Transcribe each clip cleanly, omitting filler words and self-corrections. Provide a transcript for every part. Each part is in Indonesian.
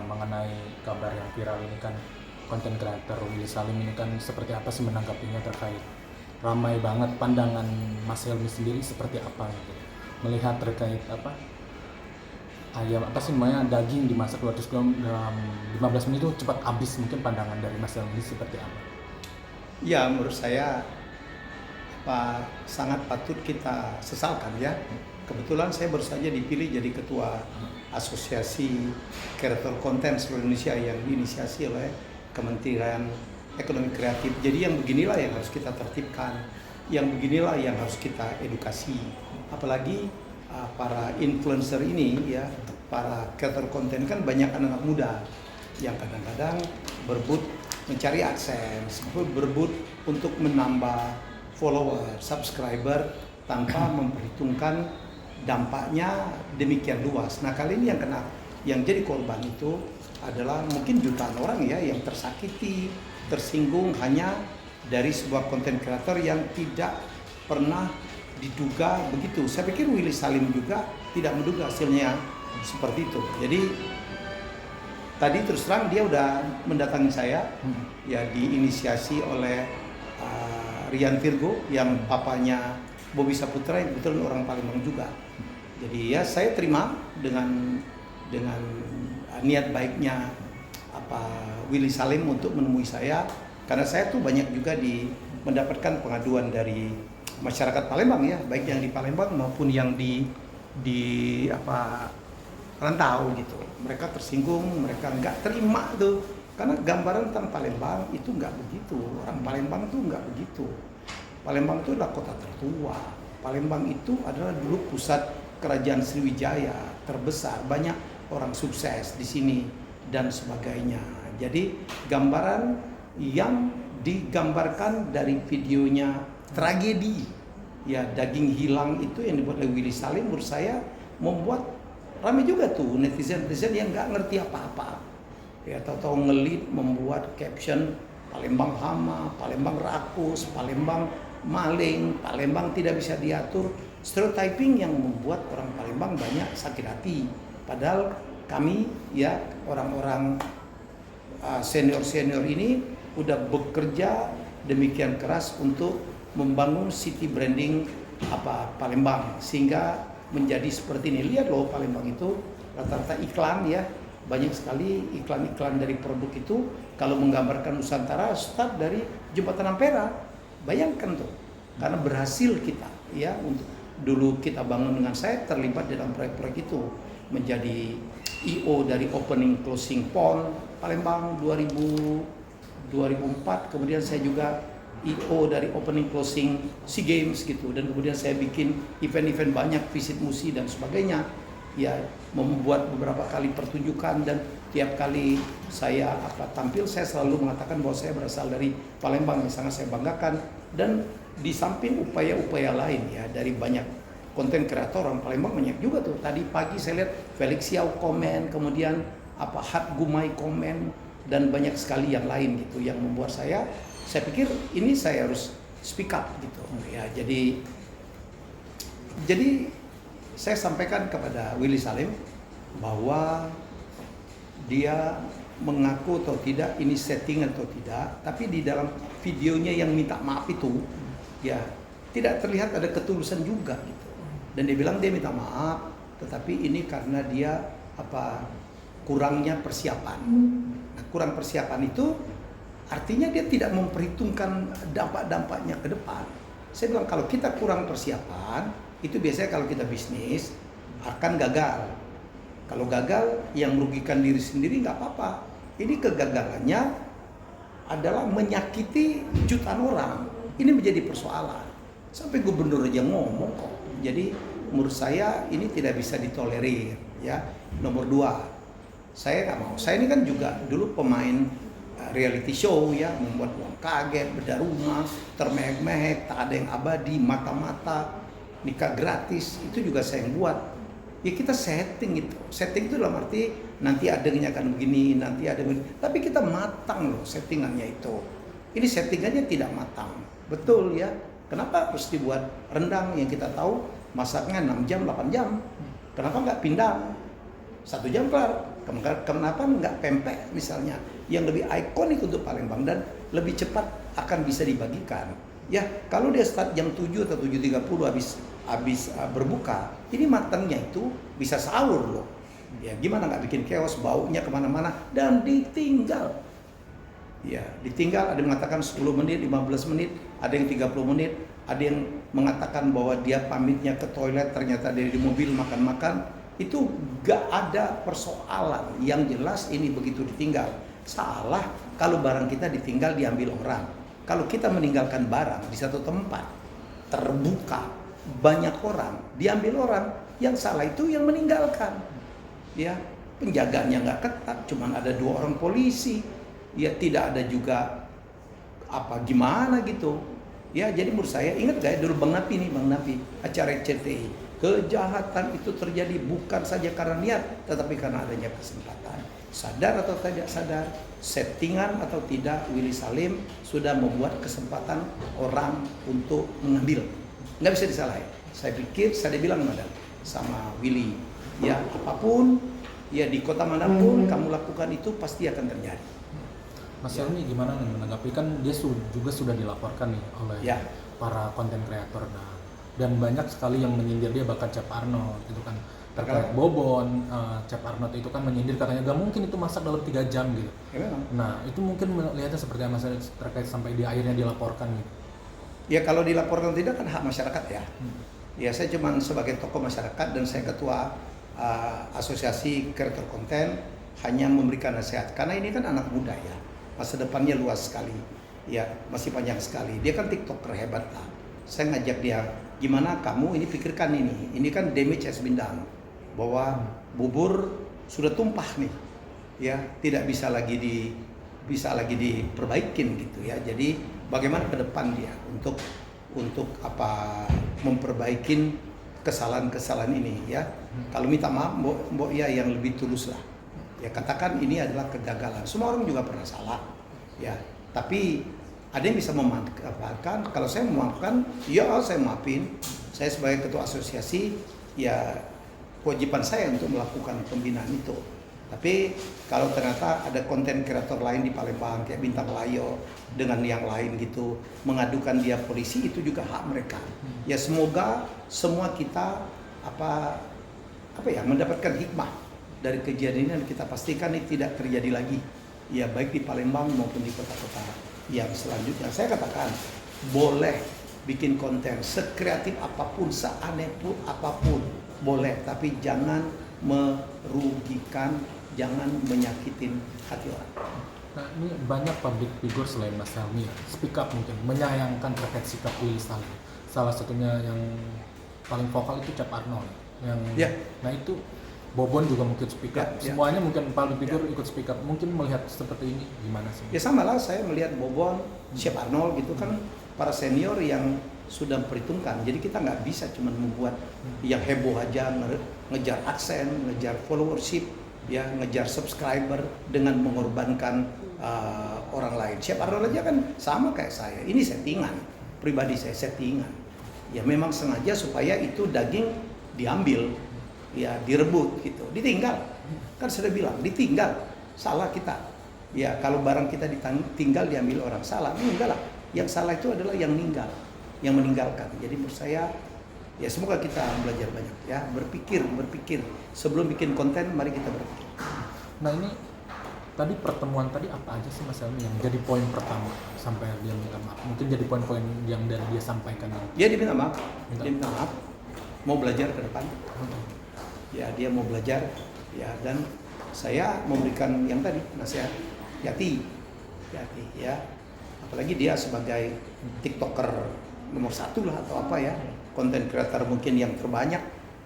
mengenai kabar yang viral ini kan, konten kreator Willy Salim ini kan seperti apa sih menanggapinya terkait ramai banget pandangan Mas Helmi sendiri seperti apa gitu melihat terkait apa ayam apa sih namanya daging dimasak 200 gram dalam 15 menit itu cepat habis, mungkin pandangan dari Mas Helmi seperti apa? Ya, menurut saya sangat patut kita sesalkan ya. Kebetulan saya baru saja dipilih jadi ketua Asosiasi Kreator Konten seluruh Indonesia yang diinisiasi oleh Kementerian Ekonomi Kreatif. Jadi yang beginilah yang harus kita tertibkan, yang beginilah yang harus kita edukasi. Apalagi para influencer ini ya, para kreator konten kan banyak anak-anak muda yang kadang-kadang berebut mencari AdSense, berebut untuk menambah follower, subscriber tanpa memperhitungkan dampaknya demikian luas. Nah, kali ini yang jadi korban itu adalah mungkin jutaan orang ya yang tersakiti, tersinggung hanya dari sebuah konten kreator yang tidak pernah diduga begitu. Saya pikir Willy Salim juga tidak menduga hasilnya seperti itu. Jadi tadi terus terang dia udah mendatangi saya, ya diinisiasi oleh Rian Virgo yang papanya Bobi Saputra yang kebetulan orang Palembang juga. Jadi ya saya terima dengan niat baiknya Willy Salim untuk menemui saya, karena saya tuh banyak juga mendapatkan pengaduan dari masyarakat Palembang ya, baik yang di Palembang maupun yang di rantau gitu. Mereka tersinggung, mereka nggak terima tuh, karena gambaran tentang Palembang itu nggak begitu. Orang Palembang tuh nggak begitu. Palembang itu adalah kota tertua. Palembang itu adalah dulu pusat kerajaan Sriwijaya terbesar, banyak orang sukses di sini dan sebagainya. Jadi gambaran yang digambarkan dari videonya tragedi ya daging hilang itu yang dibuat oleh Willy Salim, menurut saya membuat ramai juga tuh netizen yang nggak ngerti apa-apa ya, tahu-tahu ngelit membuat caption Palembang hama, Palembang rakus, Palembang maling, Palembang tidak bisa diatur, stereotyping yang membuat orang Palembang banyak sakit hati. Padahal kami ya orang-orang senior ini udah bekerja demikian keras untuk membangun city branding Palembang sehingga menjadi seperti ini. Lihat loh, Palembang itu rata-rata iklan ya, banyak sekali iklan-iklan dari produk itu kalau menggambarkan Nusantara start dari Jembatan Ampera. Bayangkan tuh, karena berhasil kita ya, untuk dulu kita bangun dengan saya terlibat dalam proyek-proyek itu, menjadi IO dari opening closing pond Palembang 2004, kemudian saya juga IO dari opening closing SEA Games gitu, dan kemudian saya bikin event-event banyak, visit musi dan sebagainya ya, membuat beberapa kali pertunjukan, dan tiap kali saya tampil saya selalu mengatakan bahwa saya berasal dari Palembang yang sangat saya banggakan. Dan di samping upaya-upaya lain ya dari banyak konten kreator orang Palembang banyak juga tuh. Tadi pagi saya lihat Felix Xiao komen, kemudian Hat Gumai komen, dan banyak sekali yang lain gitu yang membuat saya pikir ini saya harus speak up gitu ya. Jadi saya sampaikan kepada Willy Salim bahwa dia mengaku atau tidak ini setting atau tidak, tapi di dalam videonya yang minta maaf itu ya tidak terlihat ada ketulusan juga gitu. Dan dia bilang dia minta maaf, tetapi ini karena dia kurangnya persiapan. Nah, kurang persiapan itu artinya dia tidak memperhitungkan dampak-dampaknya ke depan. Saya bilang kalau kita kurang persiapan, itu biasanya kalau kita bisnis akan gagal. Kalau gagal yang merugikan diri sendiri nggak apa-apa. Ini kegagalannya adalah menyakiti jutaan orang. Ini menjadi persoalan. Sampai gubernur aja ngomong kok. Jadi menurut saya ini tidak bisa ditolerir ya. Nomor 2, saya nggak mau. Saya ini kan juga dulu pemain reality show ya, membuat uang kaget, bedah rumah, termehek-mehek, tak ada yang abadi, mata-mata, nikah gratis, itu juga saya yang buat. Ya kita setting itu. Setting itu dalam arti nanti adanya akan begini, nanti ada begini. Tapi kita matang loh settingannya itu. Ini settingannya tidak matang. Betul ya. Kenapa harus dibuat rendang yang kita tahu masaknya 6 jam, 8 jam? Kenapa nggak pindang? 1 jam kelar. Kenapa nggak pempek misalnya yang lebih ikonik untuk Palembang dan lebih cepat akan bisa dibagikan. Ya, kalau dia start jam 7 atau 7.30 habis berbuka, ini matangnya itu bisa sahur loh. Ya, gimana nggak bikin chaos, baunya kemana-mana dan ditinggal. Ya, ditinggal, ada yang mengatakan 10 menit, 15 menit, ada yang 30 menit, ada yang mengatakan bahwa dia pamitnya ke toilet, ternyata dia di mobil makan-makan. Itu gak ada persoalan. Yang jelas ini begitu ditinggal. Salah kalau barang kita ditinggal diambil orang. Kalau kita meninggalkan barang di satu tempat, terbuka, banyak orang, diambil orang, yang salah itu yang meninggalkan. Ya, penjaganya nggak ketat, cuman ada 2 orang polisi. Ya, tidak ada juga apa gimana gitu. Ya, jadi menurut saya, ingat gak ya dulu Bang Napi acara CTI, kejahatan itu terjadi bukan saja karena niat, tetapi karena adanya kesempatan. Sadar atau tidak sadar, settingan atau tidak, Willy Salim sudah membuat kesempatan orang untuk mengambil. Nggak bisa disalahin. Saya pikir, saya bilang sama Willy, ya apapun, ya di kota manapun kamu lakukan itu pasti akan terjadi. Mas Helmi gimana nih menanggapi, kan dia juga sudah dilaporkan nih oleh para konten kreator dan banyak sekali yang menyindir dia, bahkan Cep Arnold gitu kan terkait Bobon. Cep Arnold itu kan menyindir, katanya gak mungkin itu masak dalam 3 jam gitu. Nah itu mungkin melihatnya seperti apa terkait sampai dia akhirnya dilaporkan gitu. Ya kalau dilaporkan tidak kan hak masyarakat ya. Ya saya cuma sebagai tokoh masyarakat dan saya ketua asosiasi kreator konten hanya memberikan nasihat, karena ini kan anak muda ya, masa depannya luas sekali, ya masih panjang sekali. Dia kan TikToker hebat lah. Saya ngajak dia, gimana kamu ini pikirkan ini kan damage has been done, bahwa bubur sudah tumpah nih, ya tidak bisa lagi diperbaikin gitu ya. Jadi bagaimana ke depan dia untuk memperbaikin kesalahan-kesalahan ini ya. Kalau minta maaf, mbok ya yang lebih tulus lah. Ya katakan ini adalah kegagalan. Semua orang juga pernah salah, ya. Tapi ada yang bisa memanfaatkan. Kalau saya memaafkan, ya saya maafin. Saya sebagai ketua asosiasi, ya kewajiban saya untuk melakukan pembinaan itu. Tapi kalau ternyata ada konten kreator lain di Palembang kayak Bintang Layo dengan yang lain gitu mengadukan dia polisi, itu juga hak mereka. Ya semoga semua kita mendapatkan hikmah dari kejadian ini, dan kita pastikan ini tidak terjadi lagi. Ya baik di Palembang maupun di kota-kota yang selanjutnya. Saya katakan boleh bikin konten sekreatif apapun, seaneh pun apapun boleh, tapi jangan merugikan, jangan menyakitin hati orang. Nah ini banyak public figure selain Mas Helmi speak up mungkin menyayangkan terkait sikap Willy Salim. Salah satunya yang paling vokal itu Cep Arnold yang nah itu Bobon juga mungkin speak up. Semuanya mungkin public figure ikut speak up. Mungkin melihat seperti ini gimana sih? Ya sama lah, saya melihat Bobon, Cep Arnold gitu kan para senior yang sudah memperhitungkan. Jadi kita nggak bisa cuma membuat yang heboh aja, ngejar aksen, ngejar followership, ya ngejar subscriber dengan mengorbankan orang lain. Cep Arnold aja kan sama kayak saya. Ini settingan, pribadi saya settingan. Ya memang sengaja supaya itu daging diambil, ya direbut gitu, ditinggal. Kan sudah bilang ditinggal, salah kita. Ya kalau barang kita ditinggal diambil orang, salah. Enggak lah, yang salah itu adalah yang meninggalkan. Jadi menurut saya ya semoga kita belajar banyak ya, berpikir sebelum bikin konten, mari kita berpikir. Nah ini tadi pertemuan tadi apa aja sih Mas Helmi yang jadi poin pertama sampai dia minta maaf? Mungkin jadi poin-poin yang dari dia sampaikan. Ya dia minta maaf, mau belajar ke depan. Ya dia mau belajar ya, dan saya memberikan yang tadi nasihat, hati ya, apalagi dia sebagai TikToker nomor 1 lah atau apa ya, konten kreator mungkin yang terbanyak,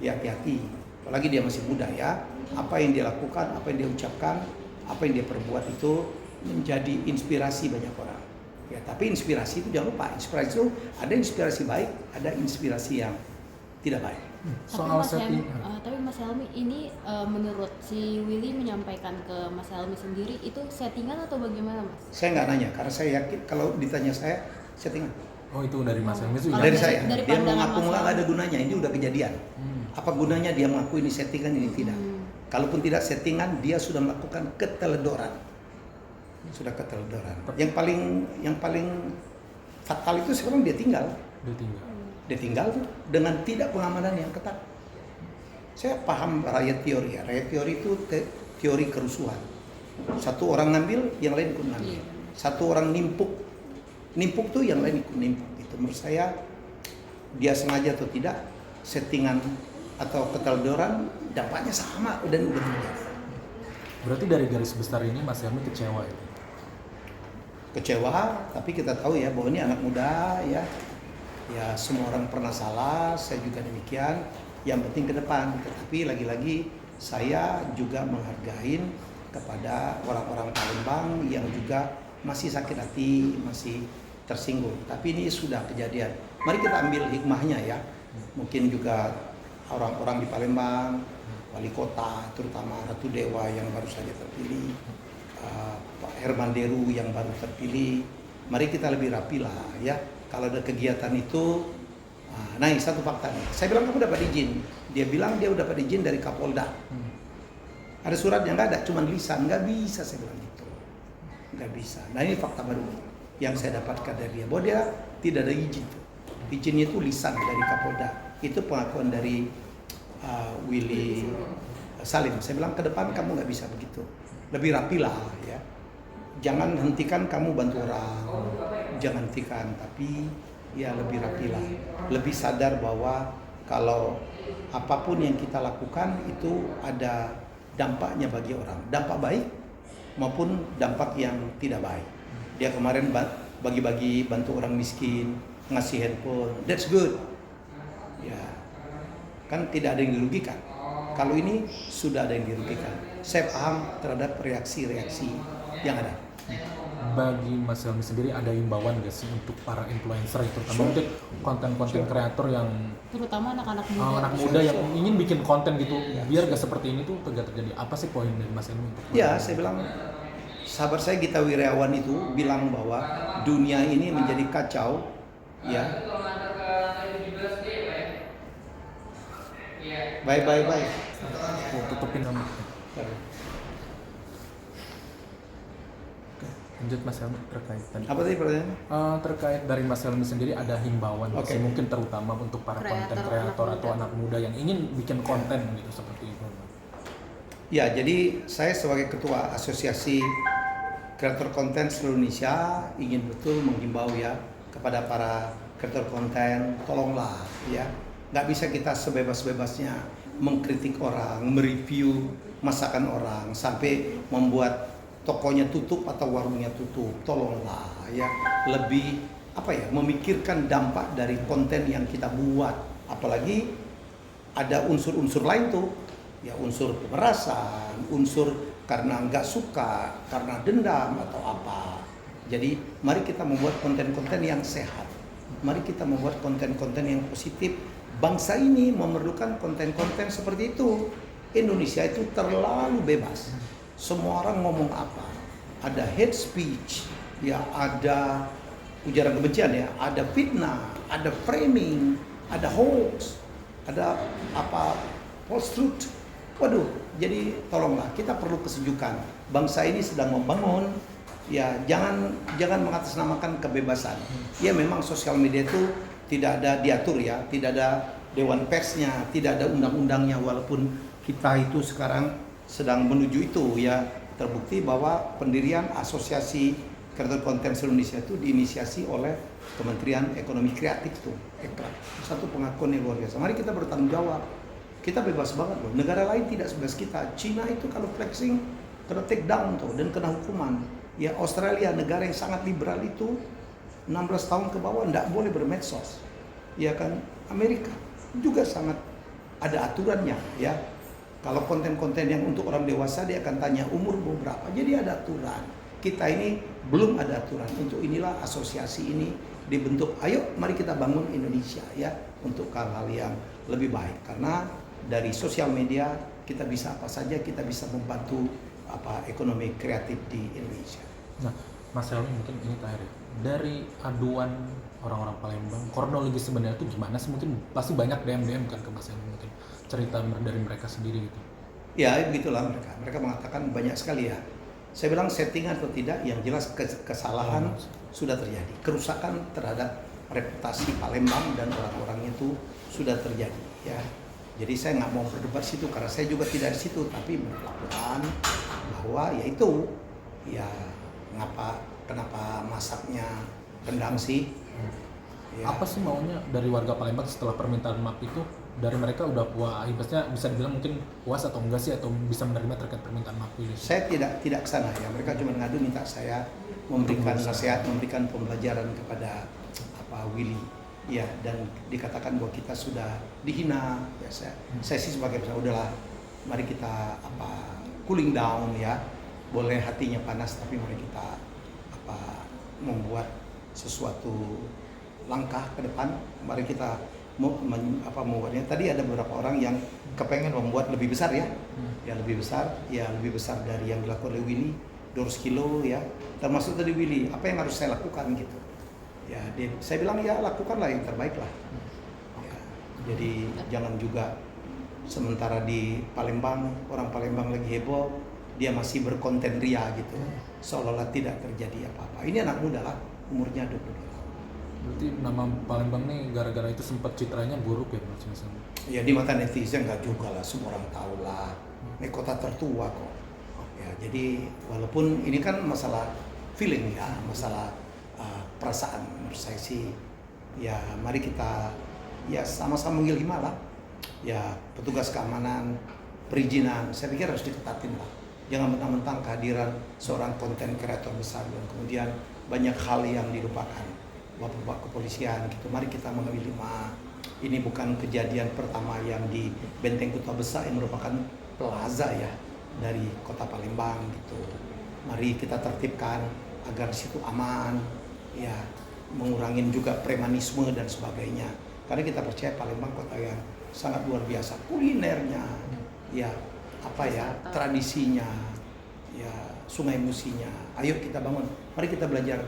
ya hati-hati, apalagi dia masih muda ya. Apa yang dia lakukan, apa yang dia ucapkan, apa yang dia perbuat itu menjadi inspirasi banyak orang ya. Tapi inspirasi itu jangan lupa, inspirasi itu ada inspirasi baik, ada inspirasi yang tidak baik. Tapi Mas Helmi ini menurut si Willy menyampaikan ke Mas Helmi sendiri itu settingan atau bagaimana Mas? Saya nggak nanya karena saya yakin kalau ditanya saya settingan. Oh itu dari Mas Helmi juga? Dari saya. Dia mengaku nggak ada gunanya, ini udah kejadian. Apa gunanya dia mengaku ini settingan, ini tidak? Kalaupun tidak settingan, dia sudah melakukan keteledoran. Sudah keteledoran. Yang paling fatal itu sekarang dia tinggal. Dia tinggal tuh dengan tidak pengamanan yang ketat. Saya paham riot teori ya. Riot teori itu teori kerusuhan. Satu orang ngambil, yang lain ikut ngambil. Satu orang nimpuk tuh yang lain ikut nimpuk. Itu menurut saya dia sengaja atau tidak, settingan atau keteledoran dampaknya sama dan udah terjadi. Berarti dari garis besar ini Mas Helmi kecewa ya? Kecewa, tapi kita tahu ya bahwa ini anak muda ya. Ya semua orang pernah salah, saya juga demikian. Yang penting ke depan. Tetapi lagi-lagi saya juga menghargai kepada orang-orang Palembang yang juga masih sakit hati, masih tersinggung. Tapi ini sudah kejadian. Mari kita ambil hikmahnya ya. Mungkin juga orang-orang di Palembang, wali kota, terutama Ratu Dewa yang baru saja terpilih, Pak Herman Deru yang baru terpilih. Mari kita lebih rapi lah ya. Kalau ada kegiatan itu, nah ini satu fakta nih. Saya bilang kamu dapat izin. Dia bilang dia udah dapat izin dari Kapolda. Ada surat yang nggak ada, cuma lisan. Nggak bisa saya bilang gitu. Nggak bisa. Nah ini fakta baru yang saya dapatkan dari dia. Bahwa dia tidak ada izin. Izinnya itu lisan dari Kapolda. Itu pengakuan dari Willy Salim. Saya bilang ke depan kamu nggak bisa begitu. Lebih rapi lah ya. Jangan hentikan kamu bantu orang. Jangan hentikan, tapi ya lebih rapi lah. Lebih sadar bahwa kalau apapun yang kita lakukan itu ada dampaknya bagi orang. Dampak baik maupun dampak yang tidak baik. Dia kemarin bagi-bagi bantu orang miskin, ngasih handphone. That's good. Ya, kan tidak ada yang dirugikan. Kalau ini sudah ada yang dirugikan. Saya paham terhadap reaksi-reaksi yang ada. Bagi Mas Helmi sendiri ada imbauan gak sih untuk para influencer, terutama untuk konten-konten kreator yang Terutama anak-anak muda. anak muda yang ingin bikin konten gitu, biar gak seperti ini tuh gak terjadi. Apa sih poin dari Mas Helmi untuk? Ya, saya bilang sahabat saya Gita Wirjawan itu bilang bahwa dunia ini menjadi kacau, ya. Bye. Tutupin nama. Lanjut Mas Helmi terkait tadi. Apa tadi pertanyaannya? Terkait dari Mas Helmi sendiri ada himbauan nggak sih? Oke. Mungkin terutama untuk para konten kreator atau anak muda yang ingin bikin konten gitu seperti itu. Ya, jadi saya sebagai ketua Asosiasi Kreator Konten seluruh Indonesia ingin betul menghimbau ya kepada para kreator konten, tolonglah ya. Nggak bisa kita sebebas-bebasnya mengkritik orang, mereview masakan orang, sampai membuat tokonya tutup atau warungnya tutup. Tolonglah ya, lebih memikirkan dampak dari konten yang kita buat. Apalagi ada unsur-unsur lain tuh, ya unsur pemerasan, unsur karena nggak suka, karena dendam atau apa. Jadi mari kita membuat konten-konten yang sehat. Mari kita membuat konten-konten yang positif. Bangsa ini memerlukan konten-konten seperti itu. Indonesia itu terlalu bebas. Semua orang ngomong apa? Ada hate speech, ya ada ujaran kebencian ya, ada fitnah, ada framing, ada hoax, ada false truth. Waduh, jadi tolonglah kita perlu kesejukan. Bangsa ini sedang membangun, ya jangan mengatasnamakan kebebasan. Ya memang sosial media itu tidak ada diatur ya, tidak ada dewan persnya, tidak ada undang-undangnya, walaupun kita itu sekarang sedang menuju itu ya. Terbukti bahwa pendirian Asosiasi Kreator Konten seluruh Indonesia itu diinisiasi oleh Kementerian Ekonomi Kreatif tuh, EKRA. Satu pengakuan yang luar biasa. Mari kita bertanggung jawab. Kita bebas banget loh. Negara lain tidak sebebas kita. Cina itu kalau flexing kena take down tuh dan kena hukuman. Ya Australia, negara yang sangat liberal itu 16 tahun ke bawah tidak boleh bermedsos. Ya kan, Amerika juga sangat ada aturannya ya. Kalau konten-konten yang untuk orang dewasa dia akan tanya umur berapa. Jadi ada aturan. Kita ini belum ada aturan. Untuk inilah asosiasi ini dibentuk. Ayo mari kita bangun Indonesia ya untuk hal-hal yang lebih baik. Karena dari sosial media kita bisa apa saja, kita bisa membantu ekonomi kreatif di Indonesia. Nah, Mas Helmi mungkin ini terakhir ya. Dari aduan orang-orang Palembang, kronologi sebenarnya itu gimana sih? Mungkin pasti banyak DM kan ke Mas Helmi, mungkin cerita dari mereka sendiri gitu. Ya begitulah mereka. Mereka mengatakan banyak sekali ya. Saya bilang settingan atau tidak, yang jelas kesalahan sudah terjadi. Kerusakan terhadap reputasi Palembang dan orang-orangnya itu sudah terjadi. Ya. Jadi saya nggak mau berdebat situ karena saya juga tidak di situ, tapi melaporkan bahwa ya itu ya kenapa masaknya rendang sih? Ya. Apa sih maunya dari warga Palembang setelah permintaan maaf itu? Dari mereka udah puas, ibaratnya bisa dibilang mungkin puas atau enggak sih, atau bisa menerima terkait permintaan maaf ini? Saya tidak kesana ya. Mereka cuma ngadu minta saya memberikan nasihat, memberikan pembelajaran kepada Willy. Ya, dan dikatakan bahwa kita sudah dihina. Ya, saya sih sebagai pesan udahlah, mari kita cooling down ya. Boleh hatinya panas, tapi mari kita membuat sesuatu langkah ke depan. Mari kita membuatnya. Tadi ada beberapa orang yang kepengen membuat lebih besar ya, lebih besar dari yang dilakukan oleh Willy, 200 kilo ya, termasuk tadi Willy, apa yang harus saya lakukan gitu ya. Saya bilang ya lakukanlah yang terbaik lah ya. Jadi jangan juga sementara di Palembang, orang Palembang lagi heboh, dia masih berkonten ria gitu, seolah-olah tidak terjadi apa-apa. Ini anak muda lah, umurnya 22 tahun. Berarti nama Palembang nih gara-gara itu sempat citranya buruk ya Mas Mas? Ya di mata netizen nggak juga lah, semua orang tahu lah. Ini kota tertua kok. Ya jadi walaupun ini kan masalah feeling ya, masalah perasaan, menurut saya sih ya mari kita ya sama-sama menggilima lah. Ya petugas keamanan, perizinan, saya pikir harus diketatin lah. Jangan mentang-mentang kehadiran seorang konten kreator besar dan kemudian banyak hal yang dilupakan. Bapak kepolisian gitu, mari kita menggilima. Ini bukan kejadian pertama yang di Benteng Kota Besar yang merupakan plaza ya dari kota Palembang gitu. Mari kita tertibkan agar di situ aman ya, mengurangin juga premanisme dan sebagainya. Karena kita percaya Palembang kota yang sangat luar biasa, kulinernya ya, tradisinya ya, sungai musinya. Ayo kita bangun, mari kita belajar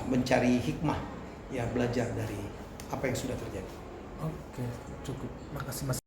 mencari hikmah ya, belajar dari apa yang sudah terjadi. Oke, cukup. Makasih Mas.